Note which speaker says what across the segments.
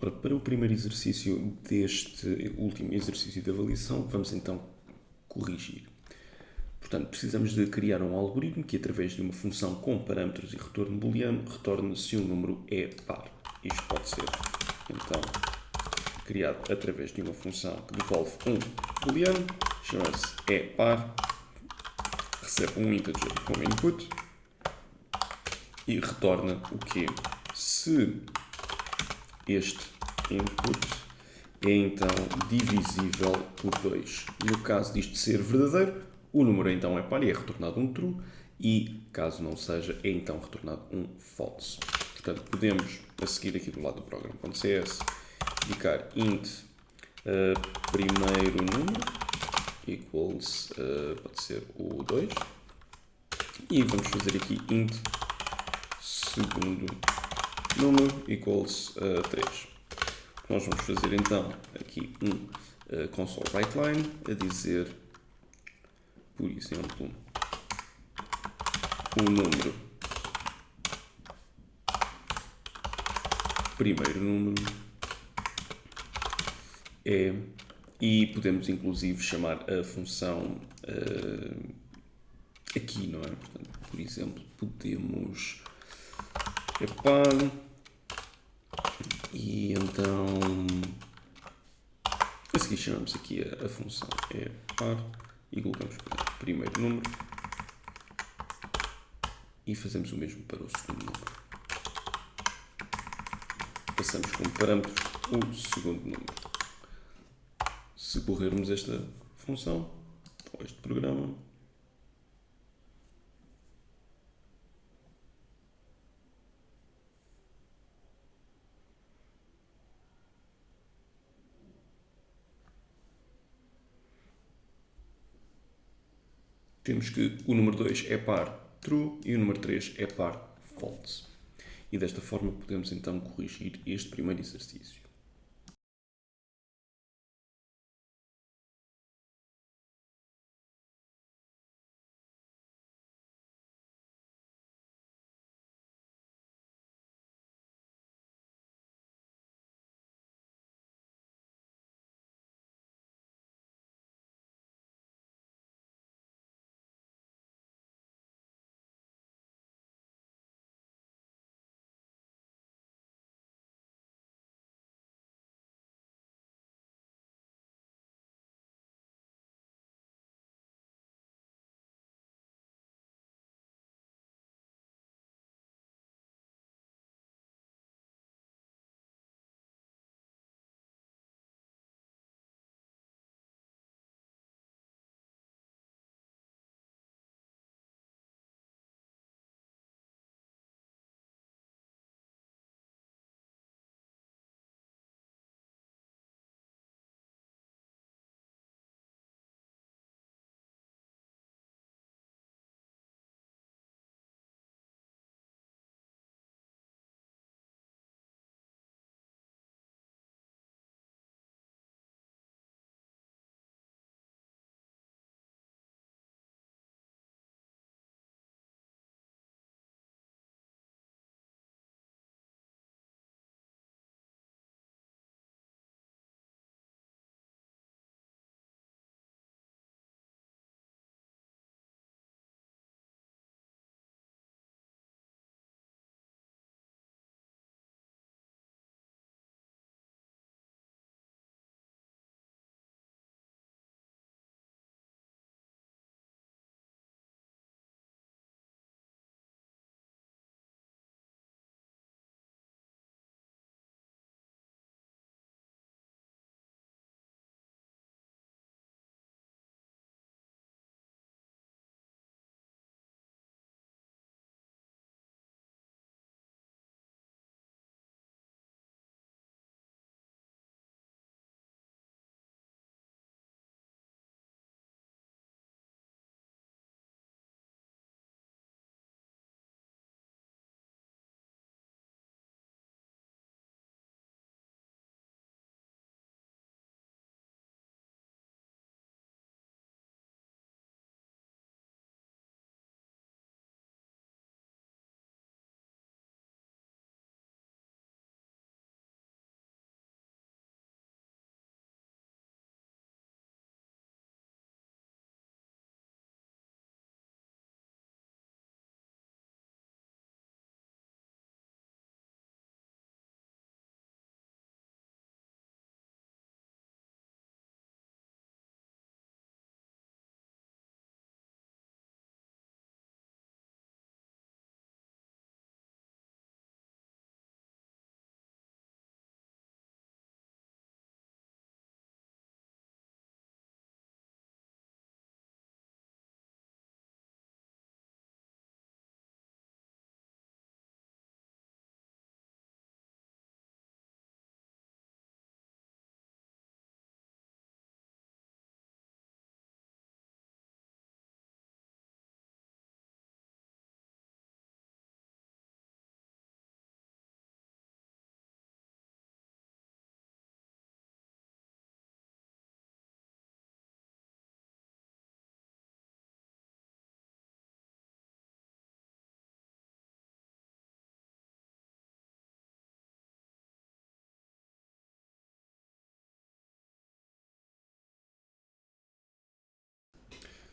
Speaker 1: Ora, para o primeiro exercício deste último exercício de avaliação, vamos então corrigir. Portanto, precisamos de criar um algoritmo que, através de uma função com parâmetros e retorno booleano, retorne se um número é par. Isto pode ser, então, criado através de uma função que devolve um booleano, chama-se é par, recebe um integer como input e retorna o quê? Se este input é então divisível por 2. No caso disto ser verdadeiro, o número então é par e é retornado um true, e caso não seja, é então retornado um false. Portanto, podemos, a seguir aqui do lado do programa.cs, indicar int primeiro número equals, pode ser o 2, e vamos fazer aqui int segundo número equals 3. Nós vamos fazer então aqui um console writeline a dizer, por exemplo, o número, primeiro número é, e podemos inclusive chamar a função aqui, não é? Portanto, por exemplo, podemos é par e então a seguir chamamos aqui a função é par e colocamos primeiro número e fazemos o mesmo para o segundo número. Passamos como parâmetro o segundo número. Se corrermos esta função, ou este programa, temos que o número 2 é par true e o número 3 é par false. E desta forma podemos então corrigir este primeiro exercício.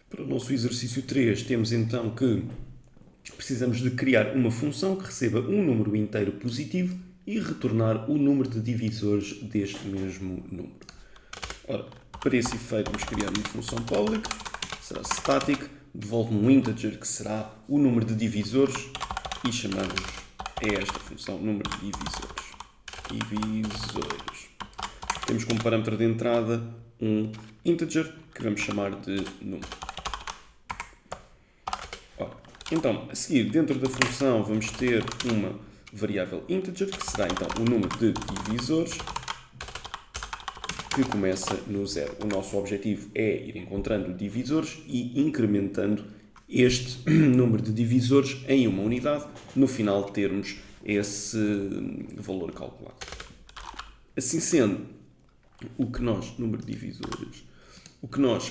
Speaker 1: Para o nosso exercício 3, temos então que precisamos de criar uma função que receba um número inteiro positivo e retornar o número de divisores deste mesmo número. Ora, para esse efeito, vamos criar uma função public, será static, devolve um integer que será o número de divisores e chamamos a esta função número de divisores. Temos como parâmetro de entrada um integer que vamos chamar de número. Ora, então, a seguir, dentro da função, vamos ter uma variável integer, que será então o número de divisores, que começa no 0. O nosso objetivo é ir encontrando divisores e incrementando este número de divisores em uma unidade, no final termos esse valor calculado. Assim sendo, o que nós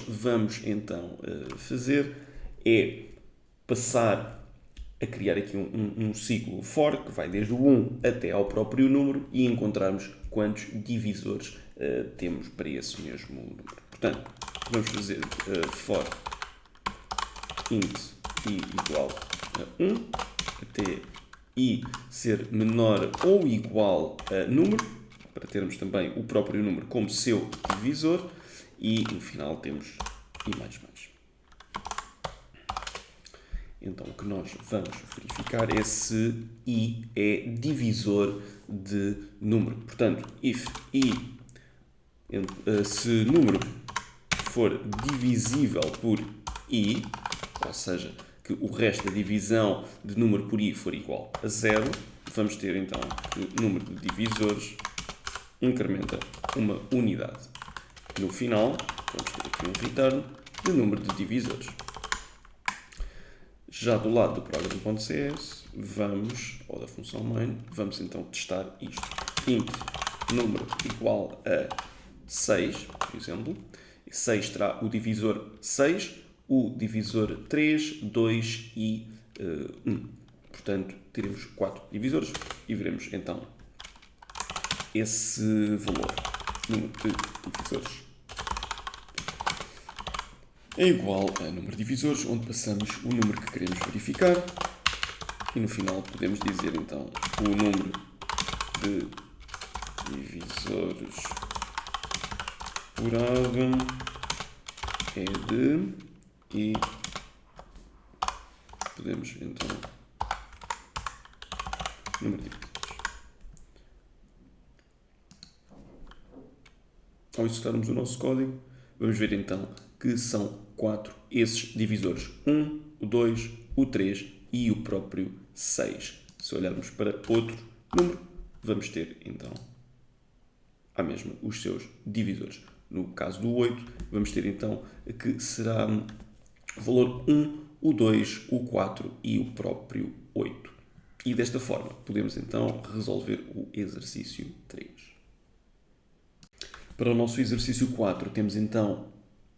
Speaker 1: vamos então fazer é passar a criar aqui um ciclo for, que vai desde o 1 até ao próprio número e encontrarmos quantos divisores temos para esse mesmo número. Portanto, vamos fazer for int i igual a 1 até i ser menor ou igual a número, para termos também o próprio número como seu divisor, e no final temos i mais mais. Então, o que nós vamos verificar é se i é divisor de número. Portanto, if i, se número for divisível por i, ou seja, que o resto da divisão de número por i for igual a 0, vamos ter então que o número de divisores incrementa uma unidade. No final, vamos ter aqui um return de número de divisores. Já do lado do program.cs, ou da função main, vamos então testar isto. Int número igual a 6, por exemplo. 6 terá o divisor 6, o divisor 3, 2 e 1. Portanto, teremos 4 divisores e veremos então esse valor, número de divisores, é igual a número de divisores, onde passamos o número que queremos verificar e no final podemos dizer então o número de divisores por água é de, e podemos então número de divisores. Ao executarmos o nosso código, vamos ver então que são 4 esses divisores. 1, o 2, o 3 e o próprio 6. Se olharmos para outro número, vamos ter então a mesma os seus divisores. No caso do 8, vamos ter então que será o valor 1, o 2, o 4 e o próprio 8. E desta forma, podemos então resolver o exercício 3. Para o nosso exercício 4, temos então,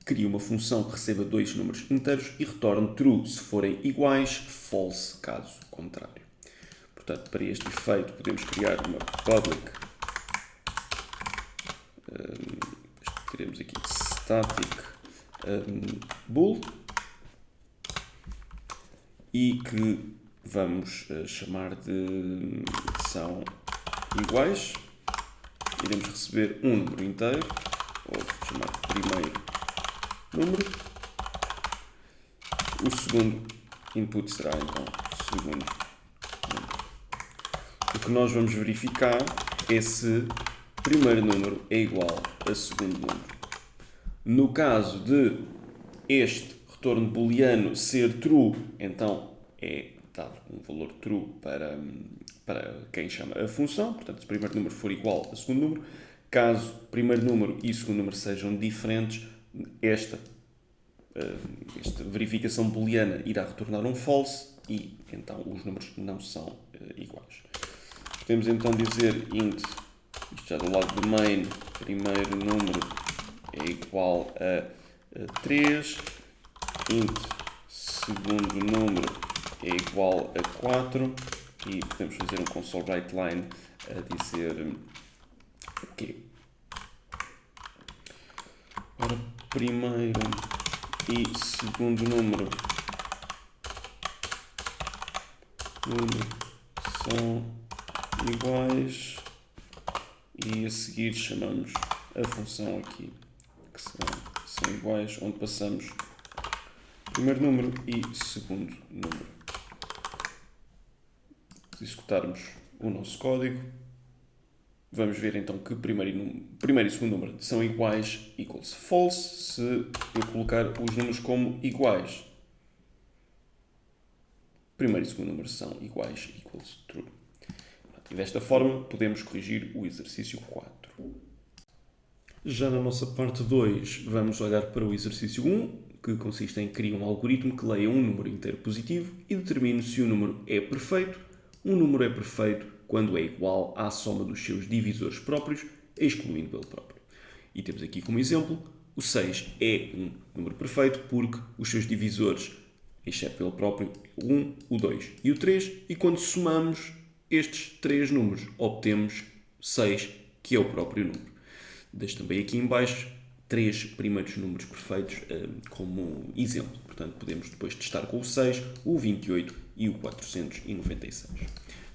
Speaker 1: cria uma função que receba dois números inteiros e retorne true se forem iguais, false caso contrário. Portanto, para este efeito, podemos criar uma public, teremos aqui static bool, e que vamos chamar de são iguais. Iremos receber um número inteiro, ou chamar de primeiro número. O segundo input será então o segundo número. O que nós vamos verificar é se primeiro número é igual a segundo número. No caso de este retorno booleano ser true, então é dado um valor true para quem chama a função. Portanto, se o primeiro número for igual ao segundo número, caso o primeiro número e o segundo número sejam diferentes, esta verificação booleana irá retornar um false e então os números não são iguais. Podemos então dizer int, isto já do lado do main, primeiro número é igual a 3, int segundo número é igual a 4, e podemos fazer um console write line a dizer o quê? Ora, primeiro e segundo número são iguais, e a seguir chamamos a função aqui, que são iguais, onde passamos primeiro número e segundo número. Se executarmos o nosso código, vamos ver então que primeiro e segundo número são iguais, equals false, se eu colocar os números como iguais. Primeiro e segundo número são iguais, equals true. E desta forma podemos corrigir o exercício 4. Já na nossa parte 2, vamos olhar para o exercício 1, que consiste em criar um algoritmo que leia um número inteiro positivo e determine se o número é perfeito. Um número é perfeito quando é igual à soma dos seus divisores próprios, excluindo ele próprio. E temos aqui como exemplo, o 6 é um número perfeito porque os seus divisores, exceto ele próprio, o 1, o 2 e o 3, e quando somamos estes três números, obtemos 6, que é o próprio número. Deixo também aqui em baixo 3 primeiros números perfeitos como exemplo. Portanto, podemos depois testar com o 6, o 28 e o 496.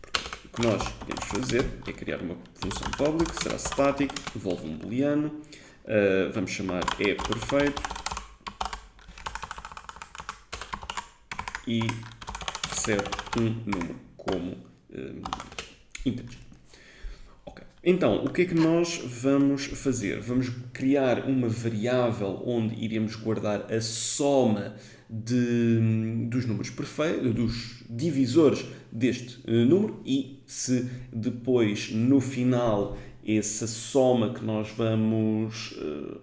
Speaker 1: Portanto, o que nós podemos fazer é criar uma função public, será static, devolve um booleano, vamos chamar é perfeito e recebe um número como integer. Então, o que é que nós vamos fazer? Vamos criar uma variável onde iremos guardar a soma dos números perfeitos, dos divisores deste número, e se depois, no final, essa soma que nós vamos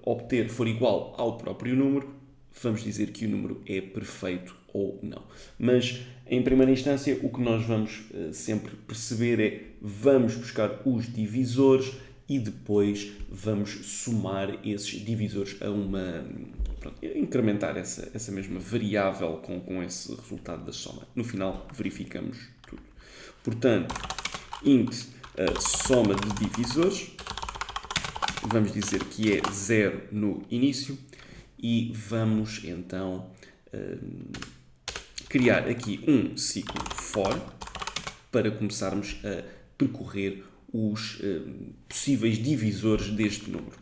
Speaker 1: obter for igual ao próprio número, vamos dizer que o número é perfeito ou não. Mas, em primeira instância, o que nós vamos sempre perceber é vamos buscar os divisores e depois vamos somar esses divisores a uma... incrementar essa mesma variável com esse resultado da soma. No final, verificamos tudo. Portanto, int soma de divisores, vamos dizer que é 0 no início, e vamos então criar aqui um ciclo for para começarmos a percorrer os possíveis divisores deste número.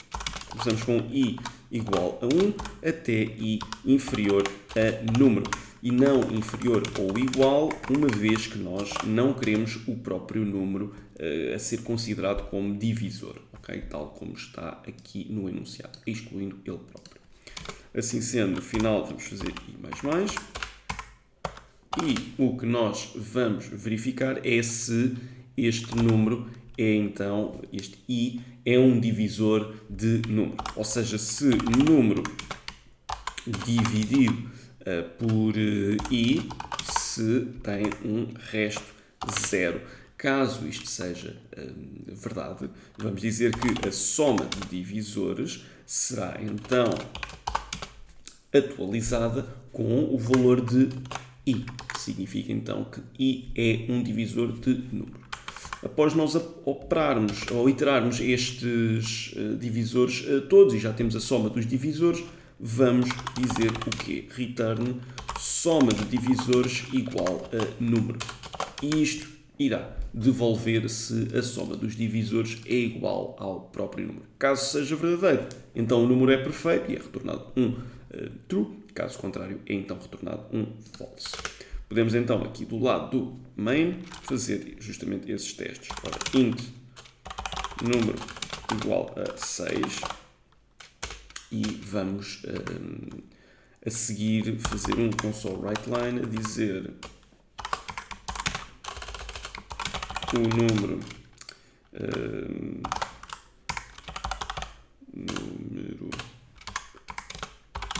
Speaker 1: Começamos com i igual a 1 até i inferior a número e não inferior ou igual, uma vez que nós não queremos o próprio número a ser considerado como divisor, okay? Tal como está aqui no enunciado, excluindo ele próprio. Assim sendo, no final vamos fazer i++. E o que nós vamos verificar é se este número é então, este i é um divisor de número. Ou seja, se número dividido por i, se tem um resto zero. Caso isto seja verdade, vamos dizer que a soma de divisores será então atualizada com o valor de i. Significa então que i é um divisor de número. Após nós operarmos ou iterarmos estes divisores todos e já temos a soma dos divisores, vamos dizer o quê? Return soma de divisores igual a número. E isto irá devolver se a soma dos divisores é igual ao próprio número. Caso seja verdadeiro, então o número é perfeito e é retornado um true. Caso contrário, é então retornado um false. Podemos então aqui do lado do main fazer justamente esses testes. Ora, int número igual a 6 e vamos a seguir fazer um console writeline a dizer o número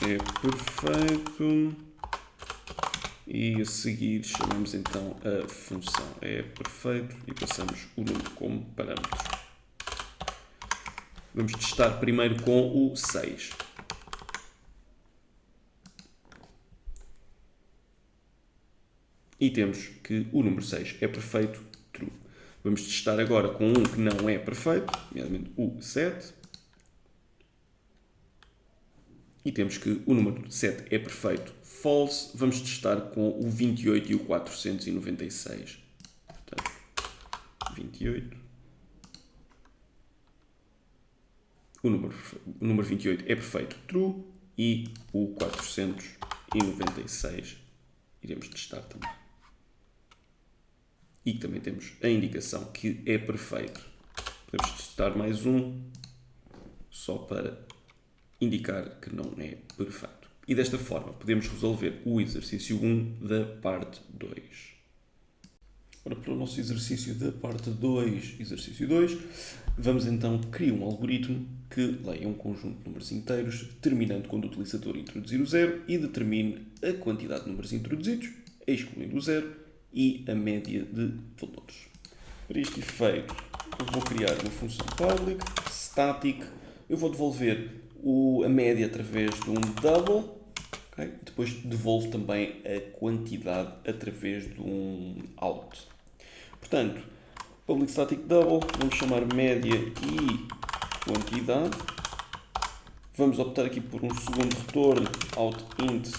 Speaker 1: é perfeito e a seguir chamamos então a função é perfeito e passamos o número como parâmetro. Vamos testar primeiro com o 6. E temos que o número 6 é perfeito, true. Vamos testar agora com um que não é perfeito, nomeadamente o 7. e temos que o número 7 é perfeito. False, vamos testar com o 28 e o 496. Portanto, 28. O número 28 é perfeito. True. E o 496 iremos testar também. E também temos a indicação que é perfeito. Podemos testar mais um, só para indicar que não é perfeito. E desta forma podemos resolver o exercício 1 da parte 2. Ora, para o nosso exercício da parte 2, exercício 2, vamos então criar um algoritmo que leia um conjunto de números inteiros, terminando quando o utilizador introduzir o 0 e determine a quantidade de números introduzidos, excluindo o 0, e a média de valores. Para este efeito, eu vou criar uma função public, static, eu vou devolver a média através de um double, okay? E depois devolvo também a quantidade através de um out. Portanto, public static double, vamos chamar média e quantidade. Vamos optar aqui por um segundo retorno, out int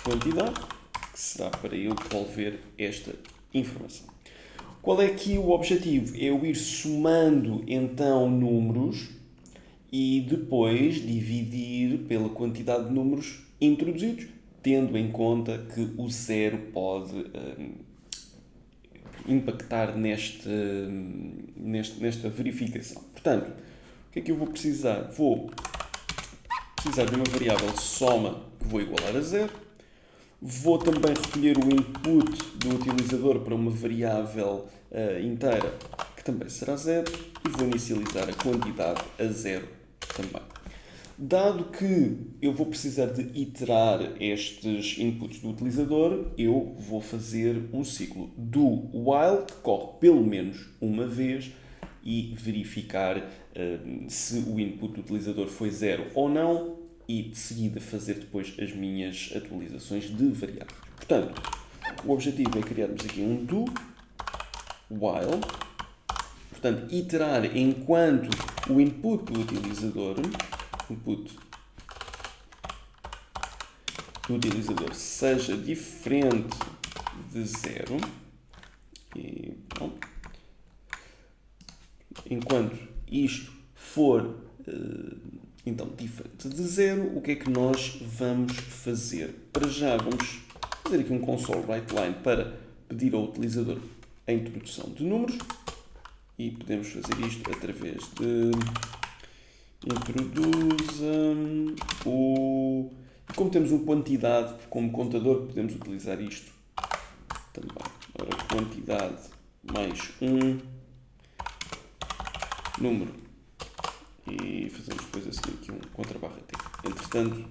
Speaker 1: quantidade, que será para eu devolver esta informação. Qual é aqui o objetivo? É eu ir somando então números e depois dividir pela quantidade de números introduzidos, tendo em conta que o 0 pode impactar nesta verificação. Portanto, o que é que eu vou precisar? Vou precisar de uma variável soma que vou igualar a 0. Vou também recolher o input do utilizador para uma variável inteira que também será 0 e vou inicializar a quantidade a 0 também. Dado que eu vou precisar de iterar estes inputs do utilizador, eu vou fazer um ciclo do while, que corre pelo menos uma vez, e verificar se o input do utilizador foi 0 ou não, e de seguida fazer depois as minhas atualizações de variáveis. Portanto, o objetivo é criarmos aqui um do while, portanto, iterar enquanto o input do utilizador seja diferente de 0 e pronto. Enquanto isto for então diferente de 0, o que é que nós vamos fazer? Para já vamos fazer aqui um console writeLine para pedir ao utilizador a introdução de números e podemos fazer isto através de introduza o... Como temos uma quantidade como contador, podemos utilizar isto também. Ora, quantidade mais um número. E fazemos depois a seguir aqui um contra-barra T. Entretanto,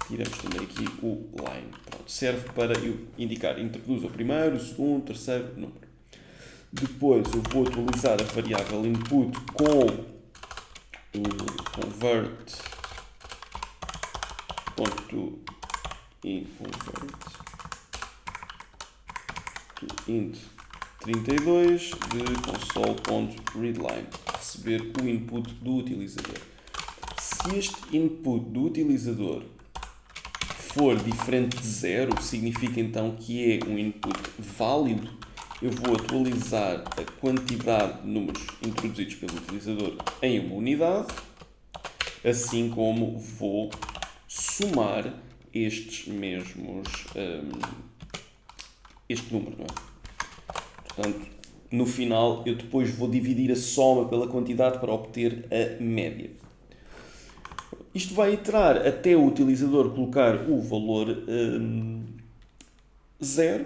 Speaker 1: tiramos também aqui o line. Pronto, serve para eu indicar, introduzo o primeiro, o segundo, o terceiro número. Depois eu vou atualizar a variável input com o convert.inConvert to int 32 de console.readline, receber o input do utilizador. Se este input do utilizador for diferente de 0, significa então que é um input válido. Eu vou atualizar a quantidade de números introduzidos pelo utilizador em uma unidade, assim como vou somar estes mesmos, este número, não é? Portanto, no final, eu depois vou dividir a soma pela quantidade para obter a média. Isto vai iterar até o utilizador colocar o valor 0.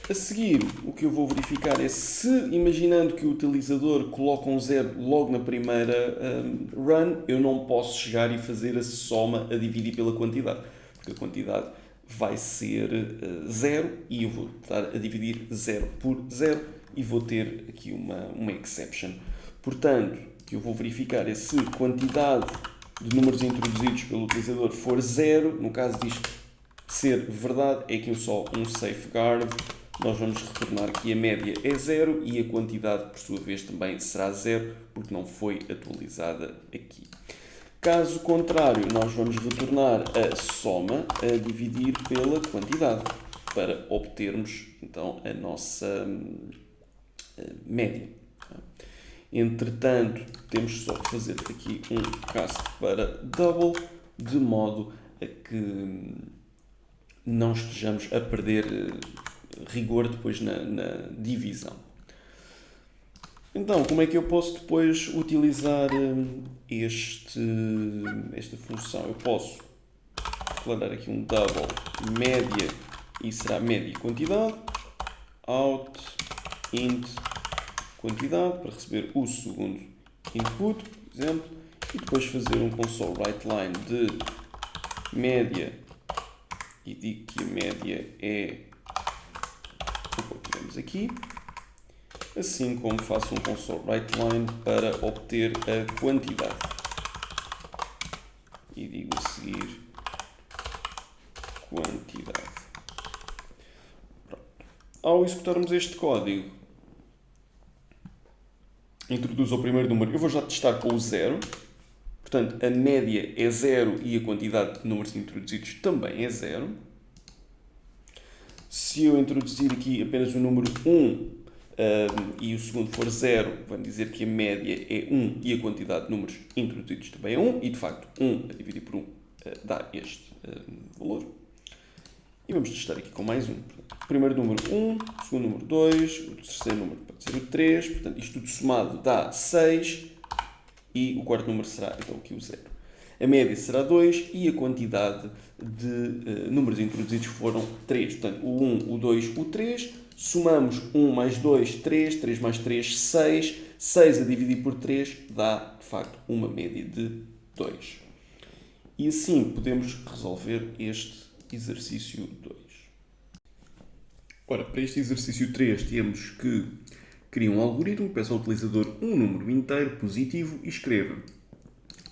Speaker 1: A seguir, o que eu vou verificar é se, imaginando que o utilizador coloca um 0 logo na primeira run, eu não posso chegar e fazer a soma a dividir pela quantidade, porque a quantidade vai ser 0 e eu vou estar a dividir 0 por 0 e vou ter aqui uma exception. Portanto, o que eu vou verificar é se a quantidade de números introduzidos pelo utilizador for 0, no caso disto ser verdade, é aqui só um safeguard. Nós vamos retornar que a média é 0 e a quantidade, por sua vez, também será 0, porque não foi atualizada aqui. Caso contrário, nós vamos retornar a soma a dividir pela quantidade para obtermos então a nossa média. Entretanto, temos só que fazer aqui um cast para double, de modo a que não estejamos a perder rigor depois na divisão. Então, como é que eu posso depois utilizar esta função? Eu posso declarar aqui um double média, e será média e quantidade, out int quantidade, para receber o segundo input, por exemplo, e depois fazer um console writeLine de média, e digo que a média é o que temos aqui, assim como faço um console writeLine para obter a quantidade. E digo a seguir quantidade. Pronto. Ao executarmos este código, introduzo o primeiro número. Eu vou já testar com o 0. Portanto, a média é 0 e a quantidade de números introduzidos também é 0. Se eu introduzir aqui apenas o número 1 e o segundo for 0, vamos dizer que a média é 1 e a quantidade de números introduzidos também é 1. E, de facto, 1 a dividir por 1 dá este valor. E vamos testar aqui com mais um. O primeiro número 1, o segundo número 2, o terceiro número pode ser o 3. Portanto, isto tudo somado dá 6. E o quarto número será, então, aqui o 0. A média será 2 e a quantidade de números introduzidos foram 3. Portanto, o 1, o 2, o 3. Somamos 1 mais 2, 3. 3 mais 3, 6. 6 a dividir por 3 dá, de facto, uma média de 2. E assim podemos resolver este exercício 2. Ora, para este exercício 3 temos que criar um algoritmo que peça ao utilizador um número inteiro positivo e escreva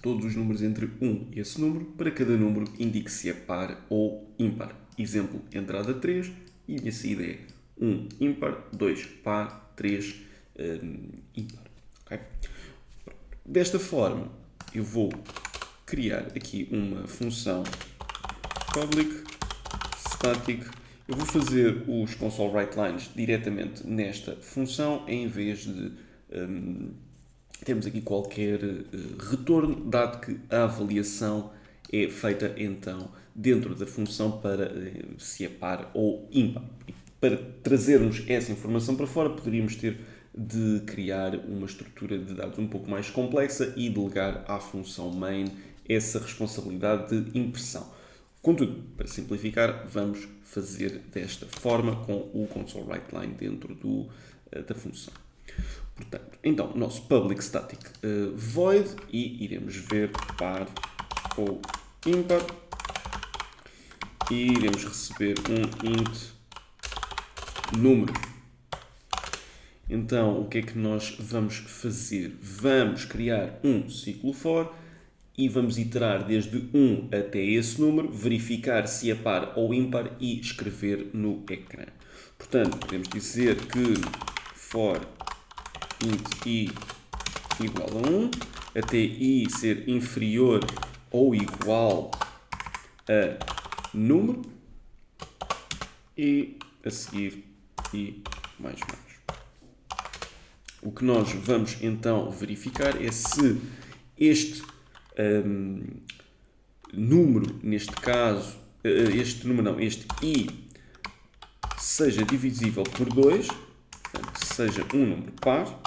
Speaker 1: todos os números entre 1 e esse número. Para cada número indique se é par ou ímpar. Exemplo, entrada 3 e a saída é 1 ímpar, 2 par, 3 ímpar. Okay? Desta forma, eu vou criar aqui uma função public static. Eu vou fazer os console writelines diretamente nesta função, em vez de termos aqui qualquer retorno, dado que a avaliação é feita então dentro da função para se é par ou ímpar. E para trazermos essa informação para fora, poderíamos ter de criar uma estrutura de dados um pouco mais complexa e delegar à função main essa responsabilidade de impressão. Contudo, para simplificar, vamos fazer desta forma com o console writeLine dentro da função. Portanto, então, nosso public static void e iremos ver par ou ímpar e iremos receber um int número. Então, o que é que nós vamos fazer? Vamos criar um ciclo for e vamos iterar desde 1 até esse número, verificar se é par ou ímpar e escrever no ecrã. Portanto, podemos dizer que for int i igual a 1, até i ser inferior ou igual a número, e a seguir i mais menos. O que nós vamos então verificar é se este número, neste caso, este i seja divisível por 2, portanto, seja um número par.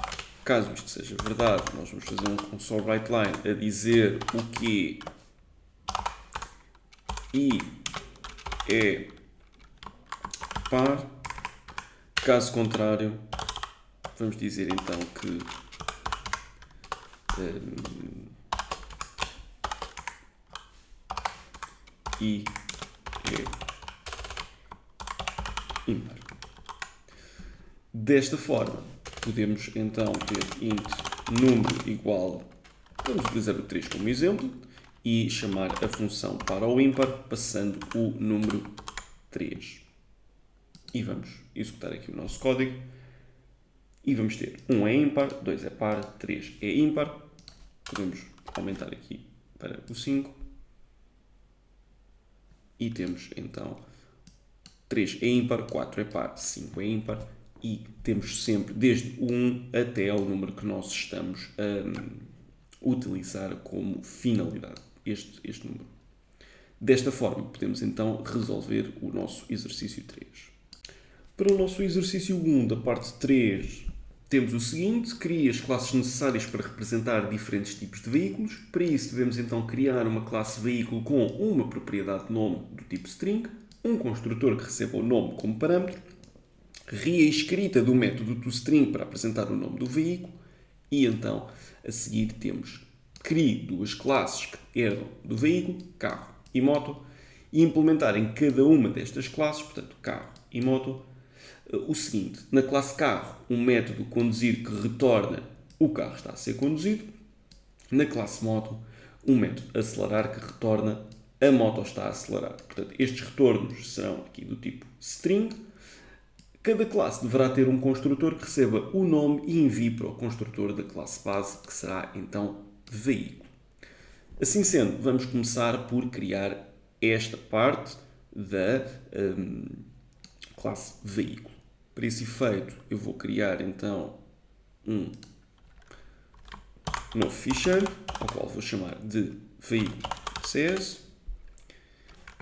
Speaker 1: Caso isto seja verdade, nós vamos fazer um console writeLine a dizer o que i é par. Caso contrário, vamos dizer então que i é ímpar. Desta forma, podemos então ter int número igual, vamos utilizar o 3 como exemplo, e chamar a função para o ímpar, passando o número 3. E vamos executar aqui o nosso código. E vamos ter 1 é ímpar, 2 é par, 3 é ímpar. Podemos aumentar aqui para o 5. E temos então 3 é ímpar, 4 é par, 5 é ímpar. E temos sempre desde o 1 até ao número que nós estamos a utilizar como finalidade, este número. Desta forma, podemos então resolver o nosso exercício 3. Para o nosso exercício 1 da parte 3, temos o seguinte: crie as classes necessárias para representar diferentes tipos de veículos. Para isso, devemos então criar uma classe veículo com uma propriedade de nome do tipo string, um construtor que receba o nome como parâmetro, reescrita do método toString para apresentar o nome do veículo, e então, a seguir, temos crie duas classes que herdam do veículo, carro e moto, e implementar em cada uma destas classes, portanto, carro e moto, o seguinte: na classe carro, um método conduzir que retorna o carro está a ser conduzido. Na classe moto, um método acelerar que retorna a moto está a acelerar. Portanto, estes retornos serão aqui do tipo string. Cada classe deverá ter um construtor que receba o nome e envie para o construtor da classe base, que será então veículo. Assim sendo, vamos começar por criar esta parte da classe veículo. Para esse efeito, eu vou criar então um novo ficheiro, ao qual vou chamar de veículo.cs.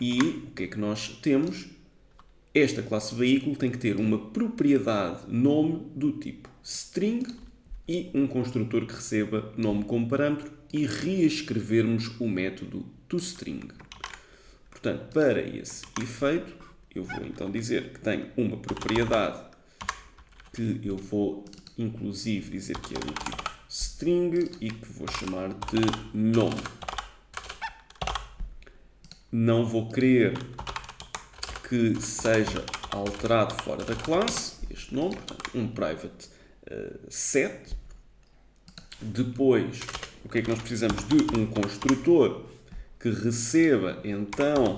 Speaker 1: E o que é que nós temos? Esta classe veículo tem que ter uma propriedade nome do tipo string e um construtor que receba nome como parâmetro, e reescrevermos o método toString. Portanto, para esse efeito, eu vou então dizer que tem uma propriedade que eu vou inclusive dizer que é do tipo string e que vou chamar de nome. Não vou querer que seja alterado fora da classe este nome, portanto, um private set. Depois, o que é que nós precisamos? De um construtor que receba então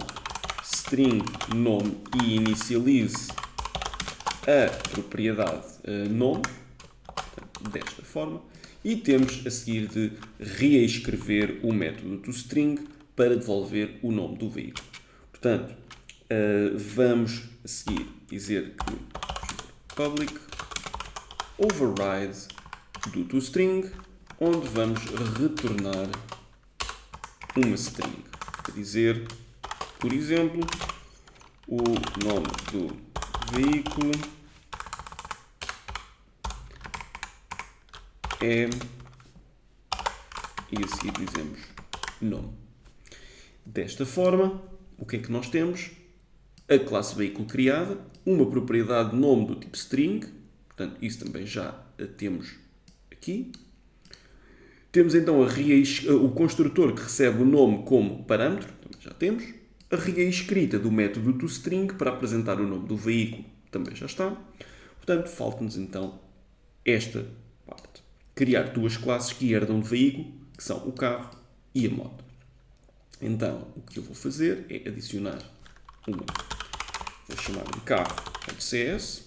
Speaker 1: string nome e inicialize a propriedade nome, portanto, desta forma, e temos a seguir de reescrever o método toString para devolver o nome do veículo. Portanto, vamos a seguir dizer que public override do toString, onde vamos retornar uma string, a dizer, por exemplo, o nome do veículo é, e a seguir dizemos nome. Desta forma, o que é que nós temos? A classe veículo criada, uma propriedade de nome do tipo string, portanto, isso também já temos aqui. Temos então o construtor que recebe o nome como parâmetro, também já temos. A reescrita do método toString para apresentar o nome do veículo, também já está. Portanto, falta-nos então esta parte. Criar duas classes que herdam de veículo, que são o carro e a moto. Então, o que eu vou fazer é adicionar uma, vou chamar de carro.cs,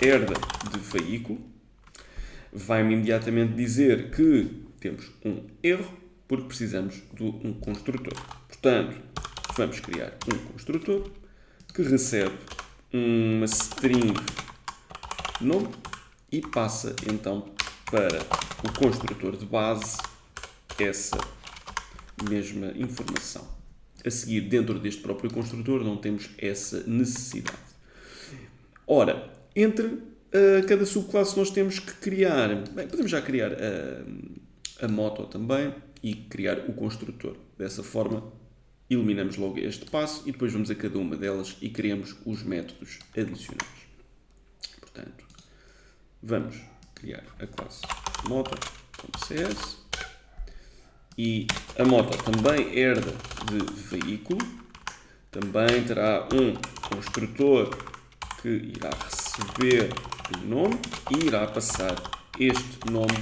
Speaker 1: herda de veículo, vai-me imediatamente dizer que temos um erro, porque precisamos de um construtor. Portanto, vamos criar um construtor que recebe uma string nome e passa então para o construtor de base essa mesma informação. A seguir, dentro deste próprio construtor, não temos essa necessidade. Ora, entre cada subclasse nós temos que criar... Bem, podemos já criar a moto também e criar o construtor. Dessa forma, eliminamos logo este passo e depois vamos a cada uma delas e criamos os métodos adicionais. Portanto, vamos criar a classe moto.cs e a moto também herda de veículo. Também terá um construtor que irá receber o nome e irá passar este nome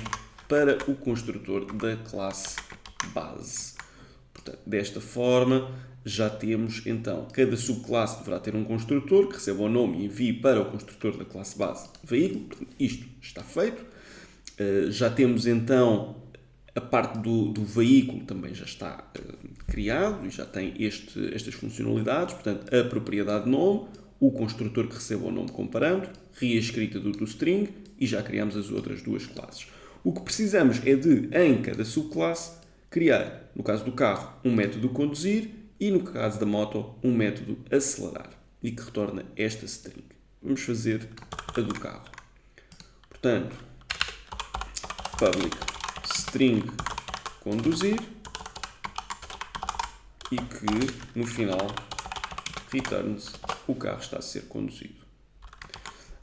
Speaker 1: para o construtor da classe base. Portanto, desta forma, já temos então, cada subclasse deverá ter um construtor que receba o nome e envie para o construtor da classe base veículo. Portanto, isto está feito. Já temos então A parte do veículo também já está criado e já tem estas funcionalidades, portanto, a propriedade nome, o construtor que recebe o nome como parâmetro, reescrita do toString e já criamos as outras duas classes. O que precisamos é de, em cada subclasse, criar, no caso do carro, um método conduzir e, no caso da moto, um método acelerar e que retorna esta string. Vamos fazer a do carro. Portanto, public string conduzir e que no final returns o carro está a ser conduzido.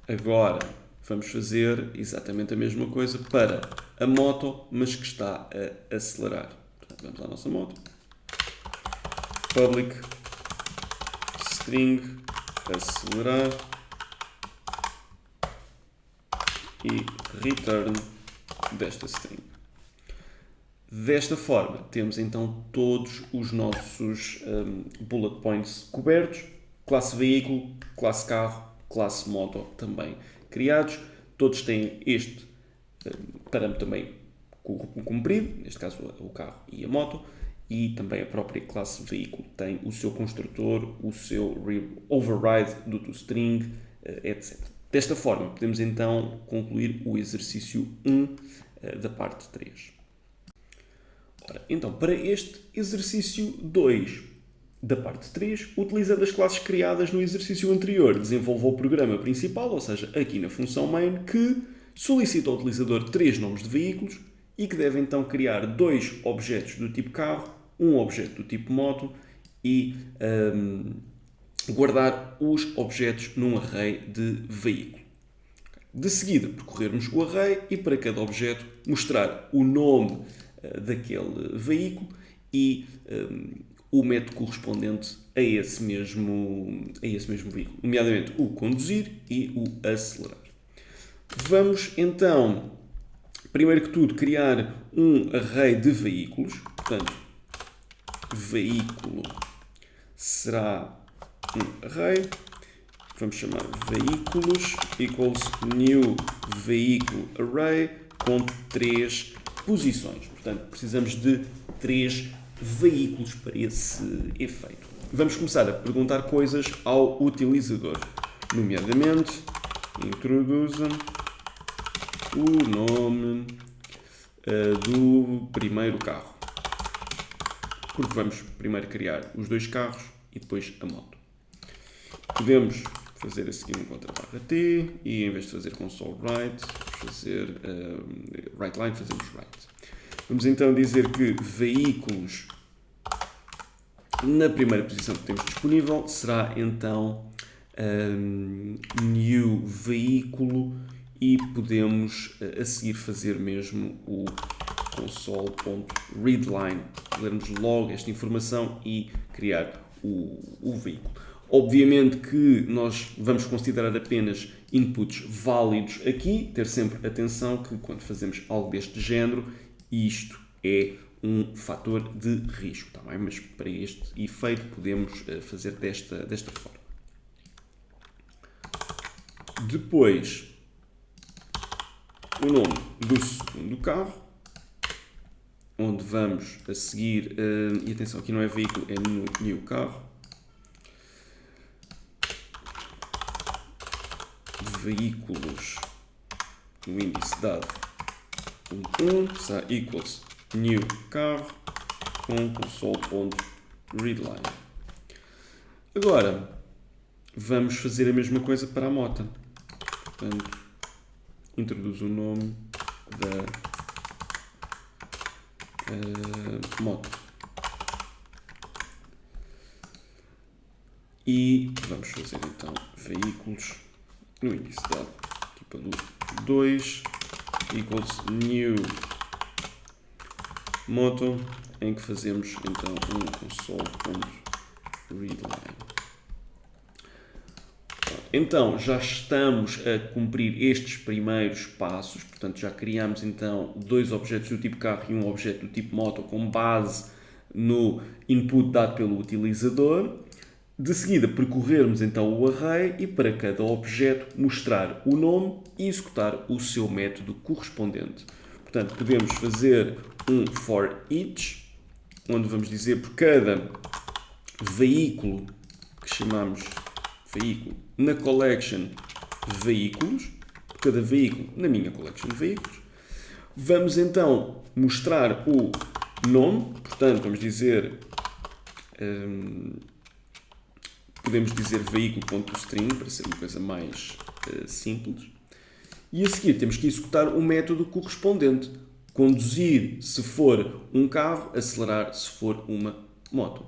Speaker 1: Agora vamos fazer exatamente a mesma coisa para a moto, mas que está a acelerar. Portanto, vamos à nossa moto. Public string acelerar e return desta string. Desta forma, temos então todos os nossos bullet points cobertos, classe veículo, classe carro, classe moto também criados. Todos têm este parâmetro também cumprido, neste caso o carro e a moto, e também a própria classe veículo tem o seu construtor, o seu override do toString, etc. Desta forma, podemos então concluir o exercício 1 da parte 3. Ora, então, para este exercício 2 da parte 3, utilizando as classes criadas no exercício anterior, desenvolva o programa principal, ou seja, aqui na função main, que solicita ao utilizador 3 nomes de veículos e que deve então criar 2 objetos do tipo carro, um objeto do tipo moto e guardar os objetos num array de veículo. De seguida, percorrermos o array e para cada objeto mostrar o nome daquele veículo e o método correspondente a esse mesmo veículo, nomeadamente o conduzir e o acelerar. Vamos então, primeiro que tudo, criar um array de veículos. Portanto, veículo será um array. Vamos chamar veículos equals new vehicle array com 3 posições. Portanto, precisamos de 3 veículos para esse efeito. Vamos começar a perguntar coisas ao utilizador, nomeadamente introduza o nome do primeiro carro, porque vamos primeiro criar os 2 carros e depois a moto. Podemos fazer a seguir um _t e em vez de fazer console write, fazer write line, fazemos write. Vamos então dizer que veículos na primeira posição que temos disponível será então new veículo e podemos a seguir fazer mesmo o console.readline, lermos logo esta informação e criar o veículo. Obviamente que nós vamos considerar apenas inputs válidos aqui, ter sempre atenção que quando fazemos algo deste género, isto é um fator de risco, tá bem? Mas para este efeito podemos fazer desta forma. Depois, o nome do segundo carro, onde vamos a seguir, e atenção, aqui não é veículo, é new carro. Veículos no índice dado 1 será equals new carro com console.readline. Agora vamos fazer a mesma coisa para a moto. Portanto, introduz o nome da moto e vamos fazer então veículos no índice dado equipa do 2 equals new moto, em que fazemos então um console.readline. Então já estamos a cumprir estes primeiros passos, portanto já criamos então 2 objetos do tipo carro e um objeto do tipo moto com base no input dado pelo utilizador. De seguida, percorrermos então o array e para cada objeto mostrar o nome e executar o seu método correspondente. Portanto, podemos fazer um for each, onde vamos dizer por cada veículo que chamamos veículo na collection veículos, por cada veículo na minha collection de veículos. Vamos então mostrar o nome, portanto, vamos dizer, podemos dizer veículo.string para ser uma coisa mais simples. E a seguir temos que executar o método correspondente. Conduzir se for um carro, acelerar se for uma moto.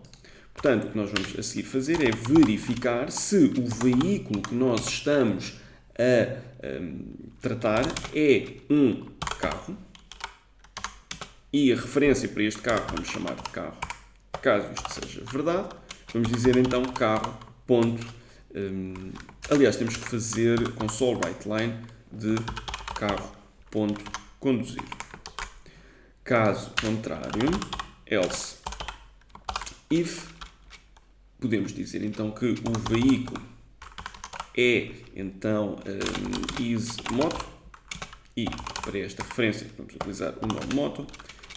Speaker 1: Portanto, o que nós vamos a seguir fazer é verificar se o veículo que nós estamos a tratar é um carro. E a referência para este carro vamos chamar de carro. Caso isto seja verdade, vamos dizer então carro. Aliás, temos que fazer console writeline de carro.conduzir. Caso contrário, else if, podemos dizer então que o veículo é então is moto, e para esta referência vamos utilizar o nome moto.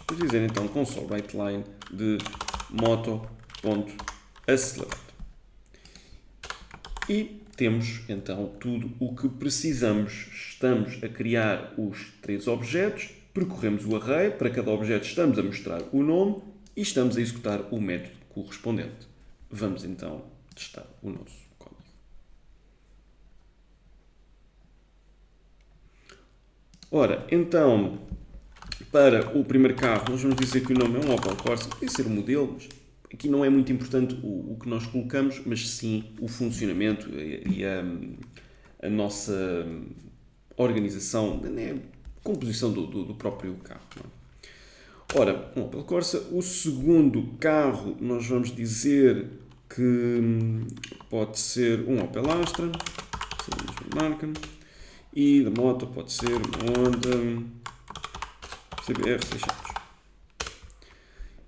Speaker 1: Vamos dizer então console writeline de moto.acelerar. E temos então tudo o que precisamos. Estamos a criar os 3 objetos, percorremos o array, para cada objeto estamos a mostrar o nome e estamos a executar o método correspondente. Vamos então testar o nosso código. Ora, então, para o primeiro carro, nós vamos dizer que o nome é um Opel Corsa, pode ser um modelo, mas aqui não é muito importante o que nós colocamos, mas sim o funcionamento e a nossa organização, né, composição do próprio carro. Não é? Ora, um Opel Corsa. O segundo carro, nós vamos dizer que pode ser um Opel Astra, a mesma marca, e da moto pode ser uma Honda CBR 600.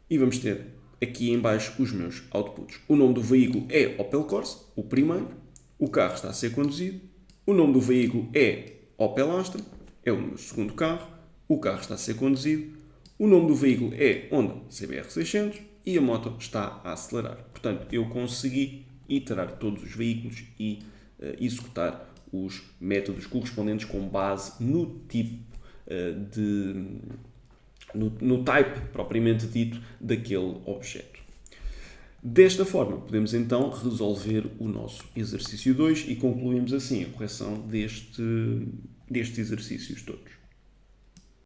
Speaker 1: E vamos ter aqui em baixo os meus outputs. O nome do veículo é Opel Corsa, o primeiro. O carro está a ser conduzido. O nome do veículo é Opel Astra, é o meu segundo carro. O carro está a ser conduzido. O nome do veículo é Honda CBR 600 e a moto está a acelerar. Portanto, eu consegui iterar todos os veículos e executar os métodos correspondentes com base no tipo no type propriamente dito daquele objeto. Desta forma, podemos então resolver o nosso exercício 2 e concluímos assim a correção destes exercícios todos.